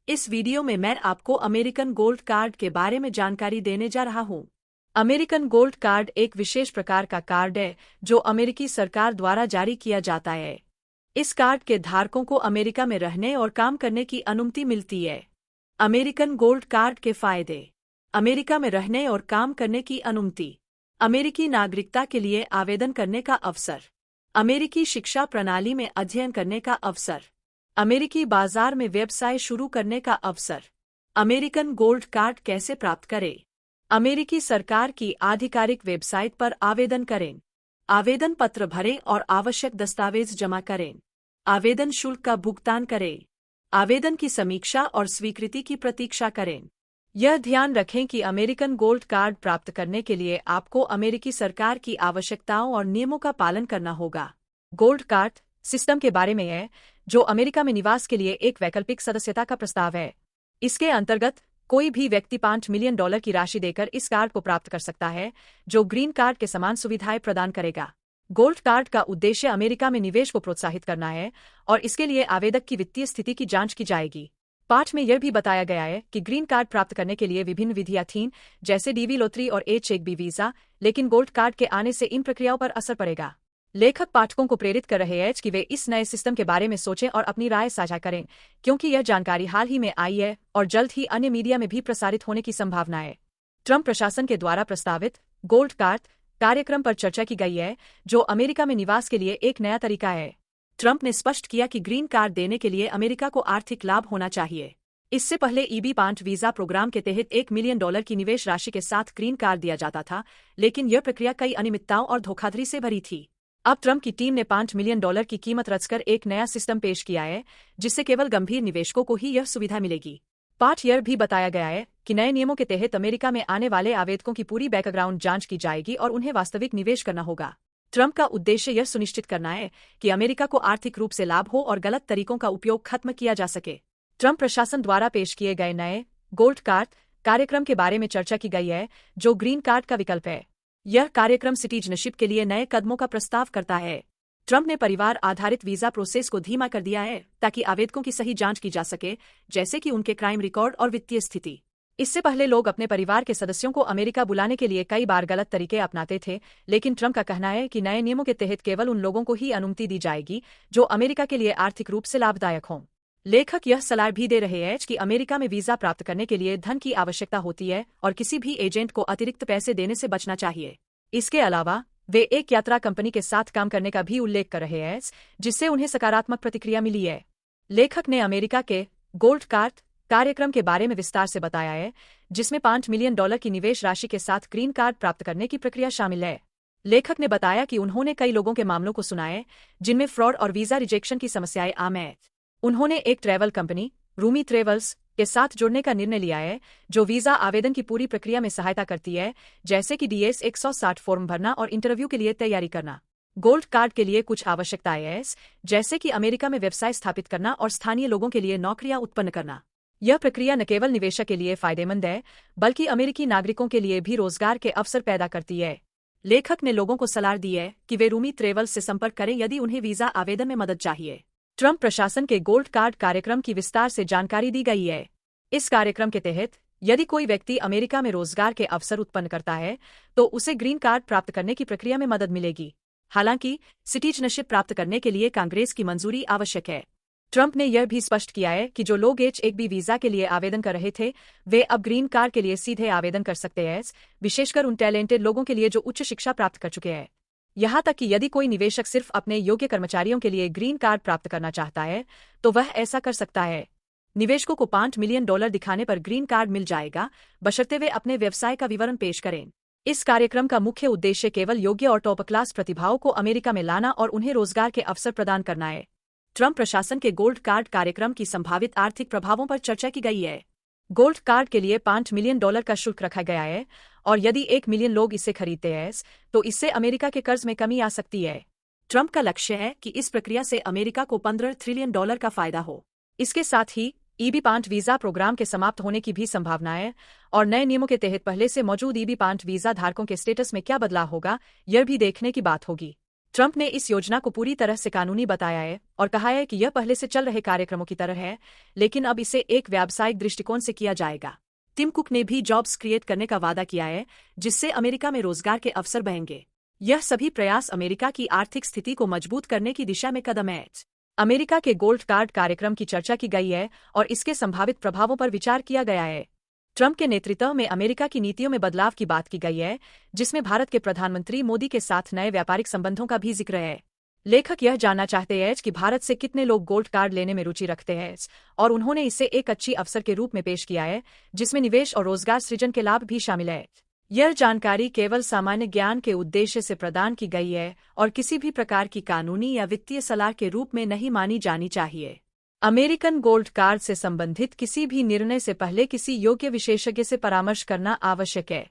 इस वीडियो में मैं आपको अमेरिकन गोल्ड कार्ड के बारे में जानकारी देने जा रहा हूं। अमेरिकन गोल्ड कार्ड एक विशेष प्रकार का कार्ड है जो अमेरिकी सरकार द्वारा जारी किया जाता है। इस कार्ड के धारकों को अमेरिका में रहने और काम करने की अनुमति मिलती है। अमेरिकन गोल्ड कार्ड के फायदे: अमेरिका में रहने और काम करने की अनुमति, अमेरिकी नागरिकता के लिए आवेदन करने का अवसर, अमेरिकी शिक्षा प्रणाली में अध्ययन करने का अवसर, अमेरिकी बाजार में व्यवसाय शुरू करने का अवसर। अमेरिकन गोल्ड कार्ड कैसे प्राप्त करें? अमेरिकी सरकार की आधिकारिक वेबसाइट पर आवेदन करें। आवेदन पत्र भरें और आवश्यक दस्तावेज जमा करें। आवेदन शुल्क का भुगतान करें। आवेदन की समीक्षा और स्वीकृति की प्रतीक्षा करें। यह ध्यान रखें कि अमेरिकन गोल्ड कार्ड प्राप्त करने के लिए आपको अमेरिकी सरकार की आवश्यकताओं और नियमों का पालन करना होगा। गोल्ड कार्ड सिस्टम के बारे में है, जो अमेरिका में निवास के लिए एक वैकल्पिक सदस्यता का प्रस्ताव है। इसके अंतर्गत कोई भी व्यक्ति $5 मिलियन की राशि देकर इस कार्ड को प्राप्त कर सकता है, जो ग्रीन कार्ड के समान सुविधाएं प्रदान करेगा। गोल्ड कार्ड का उद्देश्य अमेरिका में निवेश को प्रोत्साहित करना है और इसके लिए आवेदक की वित्तीय स्थिति की जांच की जाएगी। पाठ में यह भी बताया गया है कि ग्रीन कार्ड प्राप्त करने के लिए विभिन्न विधियां थीं, जैसे डीवी लॉटरी और H-1B वीजा, लेकिन गोल्ड कार्ड के आने से इन प्रक्रियाओं पर असर पड़ेगा। लेखक पाठकों को प्रेरित कर रहे हैं कि वे इस नए सिस्टम के बारे में सोचें और अपनी राय साझा करें, क्योंकि यह जानकारी हाल ही में आई है और जल्द ही अन्य मीडिया में भी प्रसारित होने की संभावना है। ट्रंप प्रशासन के द्वारा प्रस्तावित गोल्ड कार्ड कार्यक्रम पर चर्चा की गई है, जो अमेरिका में निवास के लिए एक नया तरीका है। ट्रंप ने स्पष्ट किया कि ग्रीन कार्ड देने के लिए अमेरिका को आर्थिक लाभ होना चाहिए। इससे पहले EB-5 वीजा प्रोग्राम के तहत $1 मिलियन की निवेश राशि के साथ ग्रीन कार्ड दिया जाता था, लेकिन यह प्रक्रिया कई अनियमितताओं और धोखाधड़ी से भरी थी। अब ट्रंप की टीम ने $5 मिलियन की कीमत रचकर एक नया सिस्टम पेश किया है, जिससे केवल गंभीर निवेशकों को ही यह सुविधा मिलेगी। पाठ यह भी बताया गया है कि नए नियमों के तहत अमेरिका में आने वाले आवेदकों की पूरी बैकग्राउंड जांच की जाएगी और उन्हें वास्तविक निवेश करना होगा। ट्रंप का उद्देश्य यह सुनिश्चित करना है कि अमेरिका को आर्थिक रूप से लाभ हो और गलत तरीकों का उपयोग खत्म किया जा सके। ट्रंप प्रशासन द्वारा पेश किए गए नए गोल्ड कार्ड कार्यक्रम के बारे में चर्चा की गई है, जो ग्रीन कार्ड का विकल्प है। यह कार्यक्रम सिटीजनशिप के लिए नए कदमों का प्रस्ताव करता है। ट्रंप ने परिवार आधारित वीजा प्रोसेस को धीमा कर दिया है ताकि आवेदकों की सही जांच की जा सके, जैसे कि उनके क्राइम रिकॉर्ड और वित्तीय स्थिति। इससे पहले लोग अपने परिवार के सदस्यों को अमेरिका बुलाने के लिए कई बार गलत तरीके अपनाते थे, लेकिन ट्रंप का कहना है कि नए नियमों के तहत केवल उन लोगों को ही अनुमति दी जाएगी जो अमेरिका के लिए आर्थिक रूप से लाभदायक हों। लेखक यह सलाह भी दे रहे हैं कि अमेरिका में वीजा प्राप्त करने के लिए धन की आवश्यकता होती है और किसी भी एजेंट को अतिरिक्त पैसे देने से बचना चाहिए। इसके अलावा वे एक यात्रा कंपनी के साथ काम करने का भी उल्लेख कर रहे हैं, जिससे उन्हें सकारात्मक प्रतिक्रिया मिली है। लेखक ने अमेरिका के गोल्ड कार्ड कार्यक्रम के बारे में विस्तार से बताया है, जिसमें $5 मिलियन की निवेश राशि के साथ ग्रीन कार्ड प्राप्त करने की प्रक्रिया शामिल है। लेखक ने बताया कि उन्होंने कई लोगों के मामलों को सुना है, जिनमें फ्रॉड और वीजा रिजेक्शन की समस्याएं आम हैं। उन्होंने एक ट्रैवल कंपनी, रूमी ट्रेवल्स, के साथ जुड़ने का निर्णय लिया है, जो वीजा आवेदन की पूरी प्रक्रिया में सहायता करती है, जैसे कि DS 160 फॉर्म भरना और इंटरव्यू के लिए तैयारी करना। गोल्ड कार्ड के लिए कुछ आवश्यकताएं हैं, जैसे कि अमेरिका में व्यवसाय स्थापित करना और स्थानीय लोगों के लिए नौकरियां उत्पन्न करना। यह प्रक्रिया न केवल निवेशक के लिए फायदेमंद है, बल्कि अमेरिकी नागरिकों के लिए भी रोजगार के अवसर पैदा करती है। लेखक ने लोगों को सलाह दी है कि वे रूमी ट्रेवल्स से संपर्क करें यदि उन्हें वीजा आवेदन में मदद चाहिए। ट्रंप प्रशासन के गोल्ड कार्ड कार्यक्रम की विस्तार से जानकारी दी गई है। इस कार्यक्रम के तहत यदि कोई व्यक्ति अमेरिका में रोजगार के अवसर उत्पन्न करता है, तो उसे ग्रीन कार्ड प्राप्त करने की प्रक्रिया में मदद मिलेगी। हालांकि सिटीजनशिप प्राप्त करने के लिए कांग्रेस की मंजूरी आवश्यक है। ट्रंप ने यह भी स्पष्ट किया है कि जो लोग H-1B वीजा के लिए आवेदन कर रहे थे, वे अब ग्रीन कार्ड के लिए सीधे आवेदन कर सकते हैं, विशेषकर उन टैलेंटेड लोगों के लिए जो उच्च शिक्षा प्राप्त कर चुके हैं। यहाँ तक कि यदि कोई निवेशक सिर्फ अपने योग्य कर्मचारियों के लिए ग्रीन कार्ड प्राप्त करना चाहता है, तो वह ऐसा कर सकता है। निवेशकों को $5 मिलियन दिखाने पर ग्रीन कार्ड मिल जाएगा, बशर्ते वे अपने व्यवसाय का विवरण पेश करें। इस कार्यक्रम का मुख्य उद्देश्य केवल योग्य और टॉप क्लास प्रतिभाओं को अमेरिका में लाना और उन्हें रोजगार के अवसर प्रदान करना है। ट्रंप प्रशासन के गोल्ड कार्ड कार्यक्रम की संभावित आर्थिक प्रभावों पर चर्चा की गई है। गोल्ड कार्ड के लिए $5 मिलियन का शुल्क रखा गया है, और यदि 1 मिलियन लोग इसे खरीदते हैं, तो इससे अमेरिका के कर्ज में कमी आ सकती है। ट्रंप का लक्ष्य है कि इस प्रक्रिया से अमेरिका को $15 ट्रिलियन का फायदा हो। इसके साथ ही EB-5 वीजा प्रोग्राम के समाप्त होने की भी संभावना है, और नए नियमों के तहत पहले से मौजूद EB-5 वीजा धारकों के स्टेटस में क्या बदलाव होगा, यह भी देखने की बात होगी। ट्रंप ने इस योजना को पूरी तरह से कानूनी बताया है और कहा है कि यह पहले से चल रहे कार्यक्रमों की तरह है, लेकिन अब इसे एक व्यावसायिक दृष्टिकोण से किया जाएगा। टिम कुक ने भी जॉब्स क्रिएट करने का वादा किया है, जिससे अमेरिका में रोजगार के अवसर बढ़ेंगे। यह सभी प्रयास अमेरिका की आर्थिक स्थिति को मजबूत करने की दिशा में कदम है। अमेरिका के गोल्ड कार्ड कार्यक्रम की चर्चा की गई है और इसके संभावित प्रभावों पर विचार किया गया है। ट्रंप के नेतृत्व में अमेरिका की नीतियों में बदलाव की बात की गई है, जिसमें भारत के प्रधानमंत्री मोदी के साथ नए व्यापारिक संबंधों का भी जिक्र है। लेखक यह जानना चाहते हैं कि भारत से कितने लोग गोल्ड कार्ड लेने में रुचि रखते हैं, और उन्होंने इसे एक अच्छी अवसर के रूप में पेश किया है, जिसमें निवेश और रोजगार सृजन के लाभ भी शामिल है। यह जानकारी केवल सामान्य ज्ञान के उद्देश्य से प्रदान की गई है और किसी भी प्रकार की कानूनी या वित्तीय सलाह के रूप में नहीं मानी जानी चाहिए। अमेरिकन गोल्ड कार्ड से संबंधित किसी भी निर्णय से पहले किसी योग्य विशेषज्ञ से परामर्श करना आवश्यक है।